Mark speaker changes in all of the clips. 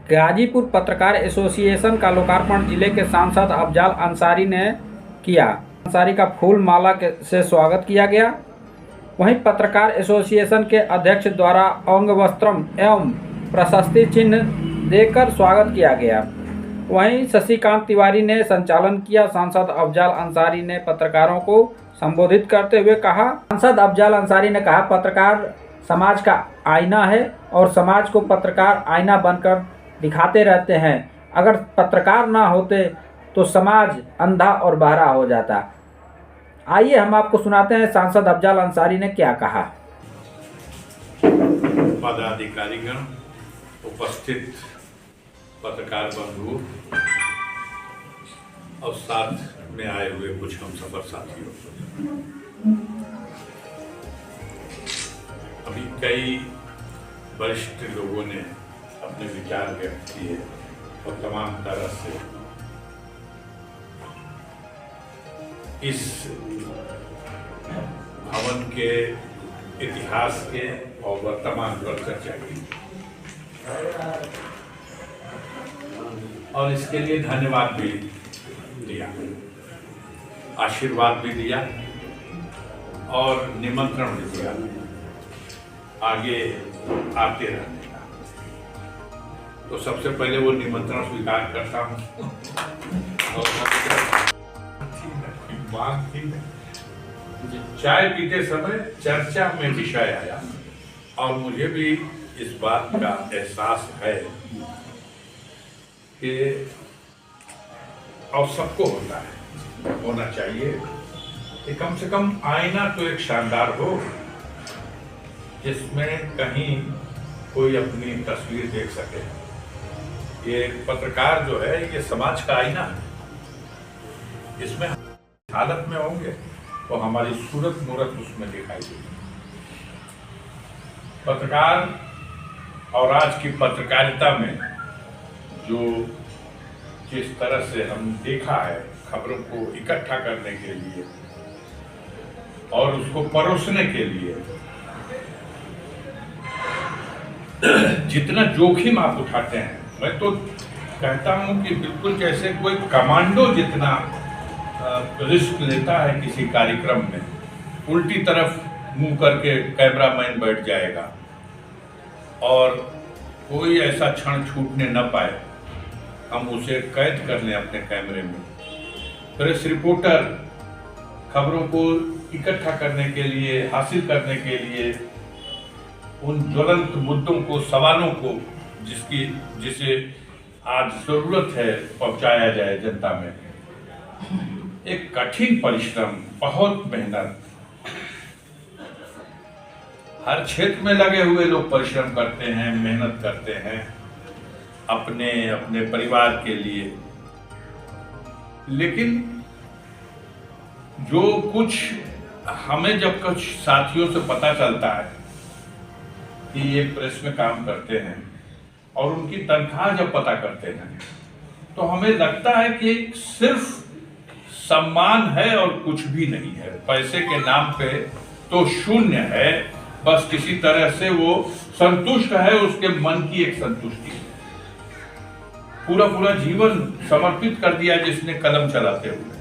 Speaker 1: गाजीपुर पत्रकार एसोसिएशन का लोकार्पण जिले के सांसद अफजाल अंसारी ने किया। अंसारी का फूल माला से स्वागत किया गया। वहीं पत्रकार एसोसिएशन के अध्यक्ष द्वारा अंग वस्त्रम एवं प्रशस्ति चिन्ह देकर स्वागत किया गया। वहीं शशिकांत तिवारी ने संचालन किया। सांसद अफजाल अंसारी ने पत्रकारों को संबोधित करते हुए कहा, सांसद अफजाल अंसारी ने कहा, पत्रकार समाज का आईना है और समाज को पत्रकार आईना बनकर दिखाते रहते हैं। अगर पत्रकार ना होते तो समाज अंधा और बहरा हो जाता। आइए हम आपको सुनाते हैं सांसद अफजाल अंसारी ने क्या कहा।
Speaker 2: पदाधिकारीगण, उपस्थित पत्रकार बंधु और साथ में आए हुए कुछ हमसफर साथियों, अभी कई वरिष्ठ लोगों ने अपने विचार व्यक्त किए और तमाम तरह से इस भवन के इतिहास के और वर्तमान पर चर्चा की और इसके लिए धन्यवाद भी दिया, आशीर्वाद भी दिया और निमंत्रण भी दिया आगे आते रहने का। तो सबसे पहले वो निमंत्रण स्वीकार करता हूँ और बात थी, चाय पीते समय चर्चा में विषय आया और मुझे भी इस बात का एहसास है कि और सबको होता है, होना चाहिए कि कम से कम आईना तो एक शानदार हो जिसमें कहीं कोई अपनी तस्वीर देख सके। ये पत्रकार जो है ये समाज का आईना है। इसमें हालत में होंगे तो हमारी सूरत मूरत उसमें दिखाई देगी। पत्रकार और आज की पत्रकारिता में जो जिस तरह से हम देखा है खबरों को इकट्ठा करने के लिए और उसको परोसने के लिए जितना जोखिम आप उठाते हैं, मैं तो कहता हूं कि बिल्कुल जैसे कोई कमांडो जितना रिस्क लेता है किसी कार्यक्रम में, उल्टी तरफ मुंह करके कैमरामैन बैठ जाएगा और कोई ऐसा क्षण छूटने न पाए, हम उसे कैद कर लें अपने कैमरे में। प्रेस रिपोर्टर खबरों को इकट्ठा करने के लिए, हासिल करने के लिए उन ज्वलंत मुद्दों को, सवालों को जिसे आज जरूरत है पहुंचाया जाए जनता में। एक कठिन परिश्रम, बहुत मेहनत, हर क्षेत्र में लगे हुए लोग परिश्रम करते हैं, मेहनत करते हैं अपने अपने परिवार के लिए। लेकिन जो कुछ हमें जब कुछ साथियों से पता चलता है कि ये प्रेस में काम करते हैं और उनकी तनख्वाह जब पता करते हैं तो हमें लगता है कि सिर्फ सम्मान है और कुछ भी नहीं है। पैसे के नाम पे तो शून्य है, बस किसी तरह से वो संतुष्ट है, उसके मन की एक संतुष्टि। पूरा पूरा जीवन समर्पित कर दिया जिसने कलम चलाते हुए,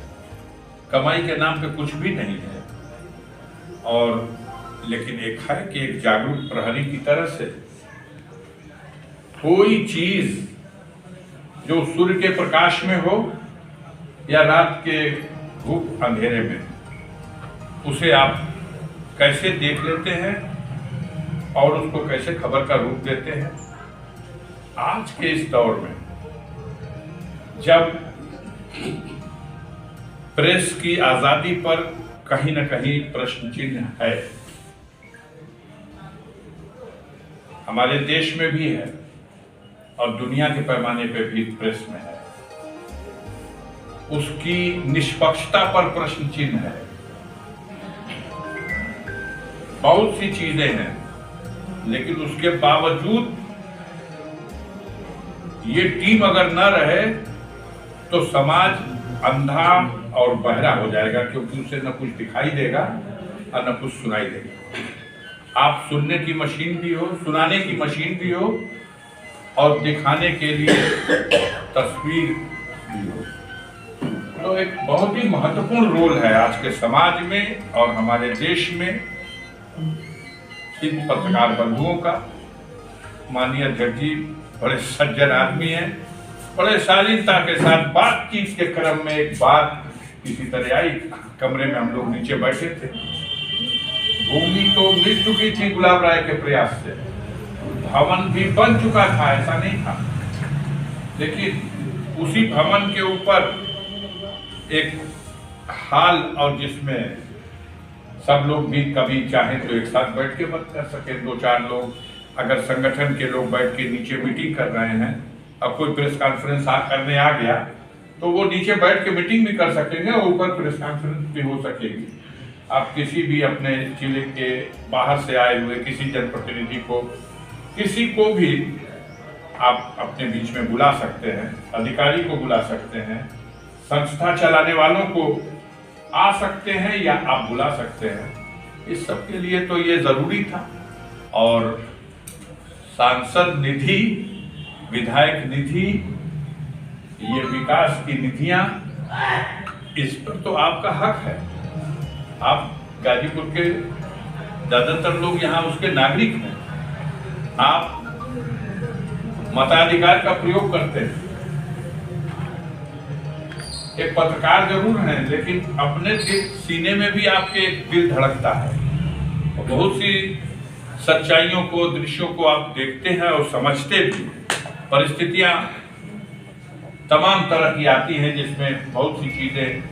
Speaker 2: कमाई के नाम पे कुछ भी नहीं है। और लेकिन एक है कि एक जागरूक प्रहरी की तरह से कोई चीज जो सूर्य के प्रकाश में हो या रात के धूप अंधेरे में, उसे आप कैसे देख लेते हैं और उसको कैसे खबर का रूप देते हैं। आज के इस दौर में जब प्रेस की आजादी पर कहीं न कहीं प्रश्न चिन्ह है, हमारे देश में भी है और दुनिया के पैमाने पे भी प्रेस में है, उसकी निष्पक्षता पर प्रश्न चिन्ह है। बहुत सी चीजें हैं, लेकिन उसके बावजूद ये टीम अगर न रहे तो समाज अंधा और बहरा हो जाएगा, क्योंकि उसे न कुछ दिखाई देगा और न कुछ सुनाई देगा। आप सुनने की मशीन भी हो, सुनाने की मशीन भी हो, और दिखाने के लिए तस्वीर दी हो। तो एक बहुत ही महत्वपूर्ण रोल है आज के समाज में और हमारे देश में इन पत्रकार बंधुओं का। माननीय अध्यक्ष जी बड़े सज्जन आदमी हैं, बड़े शालीनता के साथ बातचीत के क्रम में एक बात किसी तरह आई। कमरे में हम लोग नीचे बैठे थे, भूमि तो मिल चुकी थी गुलाब राय के प्रयास से, भवन भी बन चुका था, ऐसा नहीं था, लेकिन उसी भवन के ऊपर एक हाल और जिसमें सब लोग भी कभी चाहे तो एक साथ बैठ के बात कर सके। 2-4 लोग अगर संगठन के लोग बैठ के नीचे मीटिंग कर रहे हैं, अब कोई प्रेस कॉन्फ्रेंस करने आ गया तो वो नीचे बैठ के मीटिंग भी कर सकेंगे और ऊपर प्रेस कॉन्फ्रेंस भी हो सकेगी। आप किसी भी अपने जिले के बाहर से आए हुए किसी जनप्रतिनिधि को, किसी को भी आप अपने बीच में बुला सकते हैं, अधिकारी को बुला सकते हैं, संस्था चलाने वालों को आ सकते हैं या आप बुला सकते हैं। इस सब के लिए तो ये जरूरी था। और सांसद निधि, विधायक निधि, ये विकास की निधियां, इस पर तो आपका हक है। आप गाजीपुर के ज्यादातर लोग यहाँ उसके नागरिक हैं, आप मताधिकार का प्रयोग करते हैं। एक पत्रकार जरूर हैं, लेकिन अपने सीने में भी आपके दिल धड़कता है और बहुत सी सच्चाइयों को, दृश्यों को आप देखते हैं और समझते भी। परिस्थितियां तमाम तरह की आती हैं जिसमें बहुत सी चीजें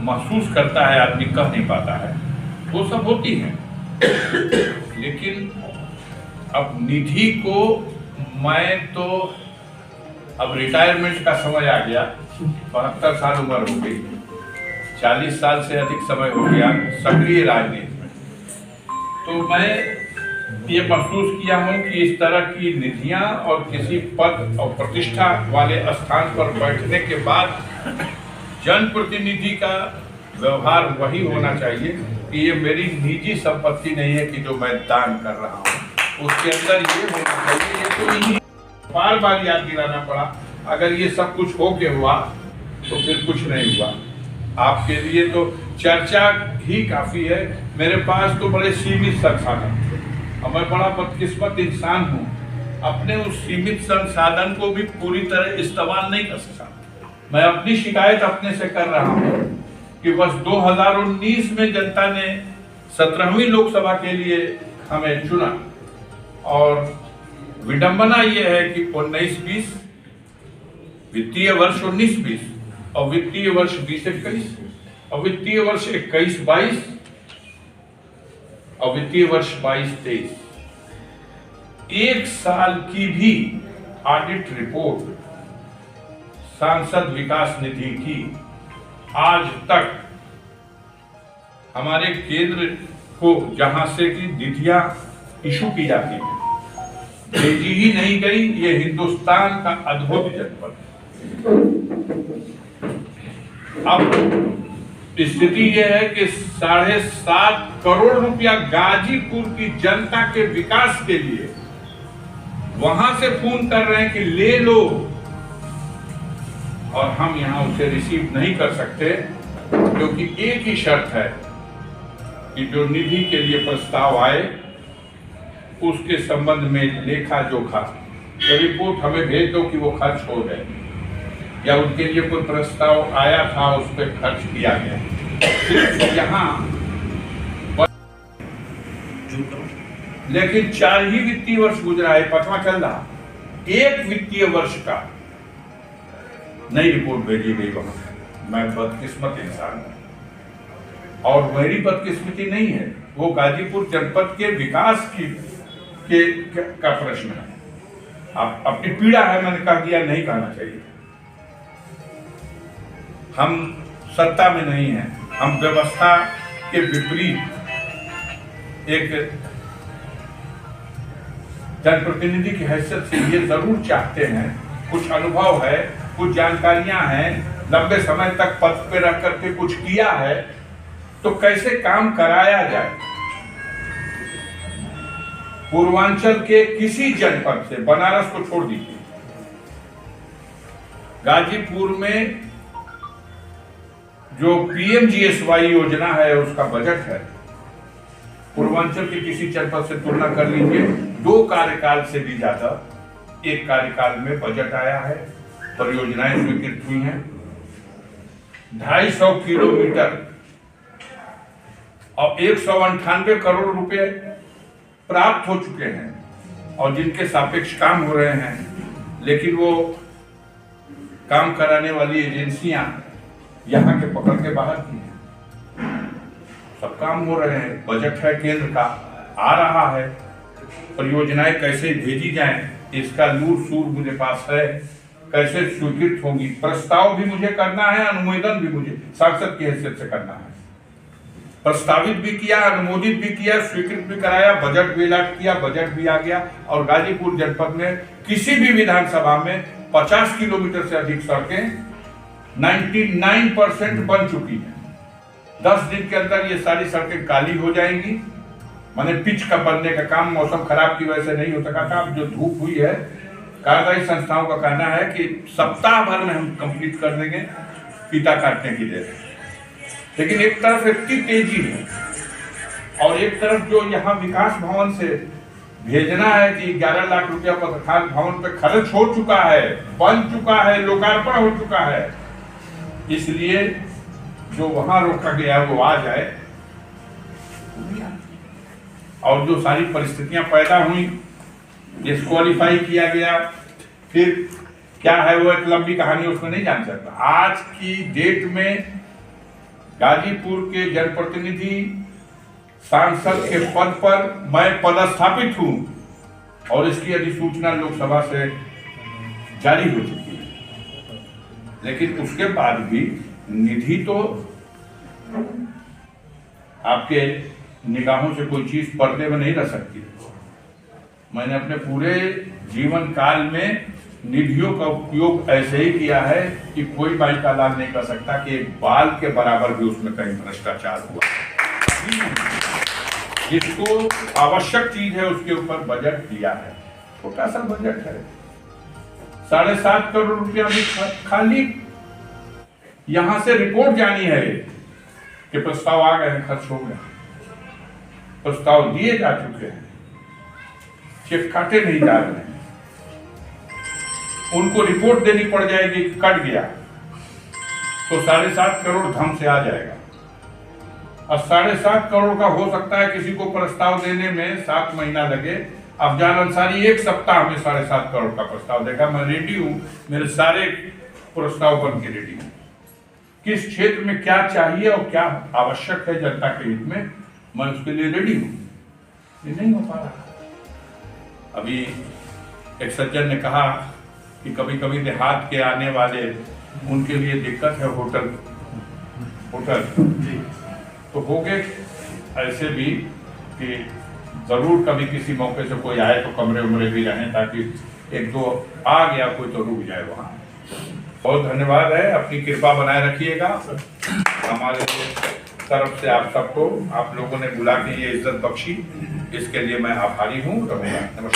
Speaker 2: महसूस करता है आदमी, कह नहीं पाता है, वो सब होती हैं। लेकिन अब निधि को, मैं तो अब रिटायरमेंट का समय आ गया, 72 साल उम्र हो गई, 40 साल से अधिक समय हो गया सक्रिय राजनीति में, तो मैं ये महसूस किया हूँ कि इस तरह की निधियां और किसी पद और प्रतिष्ठा वाले स्थान पर बैठने के बाद जनप्रतिनिधि का व्यवहार वही होना चाहिए कि ये मेरी निजी संपत्ति नहीं है कि जो मैं दान कर रहा हूँ, उसके अंदर ये होना चाहिए। ये तो नहीं, बार बार याद दिलाना पड़ा, अगर ये सब कुछ हो के हुआ तो फिर कुछ नहीं हुआ। आपके लिए तो चर्चा ही काफी है। मेरे पास तो बड़े सीमित संसाधन थे और मैं बड़ा बदकिस्मत इंसान हूँ, अपने उस सीमित संसाधन को भी पूरी तरह इस्तेमाल नहीं कर सका। मैं अपनी शिकायत अपने से कर रहा हूँ कि बस 2019 में जनता ने 17वीं लोकसभा के लिए हमें चुना और विडंबना यह है कि 19-20 वित्तीय वर्ष 19-20 और वित्तीय वर्ष 20-21 और वित्तीय वर्ष 21-22 और वित्तीय वर्ष 22-23, एक साल की भी ऑडिट रिपोर्ट सांसद विकास निधि की आज तक हमारे केंद्र को, जहां से की निधियां इशू की जाती है, भेजी ही नहीं गई। ये हिंदुस्तान का अद्भुत जनपद है। अब स्थिति यह है कि 7.5 करोड़ रुपया गाजीपुर की जनता के विकास के लिए वहां से फोन कर रहे हैं कि ले लो, और हम यहां उसे रिसीव नहीं कर सकते क्योंकि एक ही शर्त है कि जो निधि के लिए प्रस्ताव आए उसके संबंध में लेखा जोखा तो रिपोर्ट हमें भेज दो कि वो खर्च हो गए, या उनके लिए कोई प्रस्ताव आया था उस पर खर्च किया गया यहाँ। लेकिन 4 ही वित्तीय वर्ष गुजरा है, 5वां चल रहा, 1 वित्तीय वर्ष का नई रिपोर्ट भेजी गई वहां। मैं बदकिस्मत इंसान हूं और मेरी बदकिस्मती नहीं है, वो गाजीपुर जनपद के विकास का प्रश्न है। आप अपनी पीड़ा है, मैंने कह दिया, नहीं कहना चाहिए। हम सत्ता में नहीं हैं, हम व्यवस्था के विपरीत एक जनप्रतिनिधि की हैसियत से ये जरूर चाहते हैं, कुछ अनुभव है, कुछ जानकारियां हैं, लंबे समय तक पद पे रह करके कुछ किया है, तो कैसे काम कराया जाए। पूर्वांचल के किसी जनपद से, बनारस को छोड़ दीजिए, गाजीपुर में जो पीएमजीएसवाई योजना है उसका बजट है, पूर्वांचल के किसी जनपद से तुलना कर लीजिए, 2 कार्यकाल से भी ज्यादा एक कार्यकाल में बजट आया है, परियोजनाएं स्वीकृत हुई हैं। 250 किलोमीटर और 198 करोड़ रुपए प्राप्त हो चुके हैं और जिनके सापेक्ष काम हो रहे हैं, लेकिन वो काम कराने वाली एजेंसियां यहाँ के पकड़ के बाहर की हैं। सब काम हो रहे हैं, बजट है केंद्र का, आ रहा है, परियोजनाएं कैसे भेजी जाएं इसका लूर सूर मुझे पास है, कैसे स्वीकृत होंगी, प्रस्ताव भी मुझे करना है, अनुमोदन भी मुझे सांसद की हैसियत से करना है। प्रस्तावित भी किया, अनुमोदित भी किया, स्वीकृत भी कराया, बजट भी अलॉट किया, बजट भी आ गया और गाजीपुर जनपद में किसी भी विधानसभा में 50 किलोमीटर से अधिक सड़कें 99% बन चुकी हैं। 10 दिन के अंदर ये सारी सड़कें काली हो जाएंगी। माने पिच का बनने का काम मौसम खराब की वजह से नहीं हो सका था। अब जो धूप हुई है, कार्यदायी संस्थाओं का कहना है कि सप्ताह भर में हम कंप्लीट कर देंगे, फीता काटने की देर। लेकिन एक तरफ इतनी तेजी है और एक तरफ जो यहाँ विकास भवन से भेजना है कि 11 लाख रुपया पत्रकार भवन पे खर्च हो चुका है, बन चुका है, लोकार्पण हो चुका है, इसलिए जो वहां रोका गया वो आ जाए। और जो सारी परिस्थितियां पैदा हुई, डिस्क्वालीफाई किया गया, फिर क्या है वो एक लंबी कहानी, उसमें नहीं जान सकता। आज की डेट में गाजीपुर के जनप्रतिनिधि सांसद के पद पर मैं पदस्थापित हूं और इसकी अधिसूचना लोकसभा से जारी हो चुकी है, लेकिन उसके बाद भी निधि तो आपके निगाहों से कोई चीज पर्दे में नहीं रह सकती। मैंने अपने पूरे जीवन काल में निधियों का उपयोग ऐसे ही किया है कि कोई बाई का लाभ नहीं कर सकता कि एक बाल के बराबर भी उसमें कहीं भ्रष्टाचार हुआ। जिसको आवश्यक चीज है उसके ऊपर बजट दिया है, छोटा सा बजट है, 7.5 करोड़ रुपया भी खाली यहां से रिपोर्ट जानी है कि प्रस्ताव आ गए, खर्च हो गया, प्रस्ताव दिए जा चुके हैं, चेक काटे नहीं जा रहे हैं, उनको रिपोर्ट देनी पड़ जाएगी कि कट गया, तो 7.5 करोड़ धम से आ जाएगा। और 7.5 करोड़ का हो सकता है किसी को प्रस्ताव देने में 7 महीना लगे। अफजाल अंसारी 1 सप्ताह में 7.5 करोड़ का प्रस्ताव देगा। मैं रेडी हूं, मेरे सारे प्रस्ताव बन के रेडी हूं। किस क्षेत्र में क्या चाहिए और क्या आवश्यक है जनता के हित में, मैं उसके लिए रेडी हूं। ये नहीं हो पा रहा। अभी एक सज्जन ने कहा कि कभी कभी देहात के आने वाले उनके लिए दिक्कत है होटल तो हो गए ऐसे भी कि जरूर कभी किसी मौके से कोई आए तो कमरे उमरे भी रहें, ताकि 1-2 आ गया कोई तो रुक जाए वहाँ। बहुत धन्यवाद है, अपनी कृपा बनाए रखिएगा। हमारे तरफ से आप सबको, आप लोगों ने बुला के ये इज्जत बख्शी, इसके लिए मैं आभारी हूँ। नमस्कार।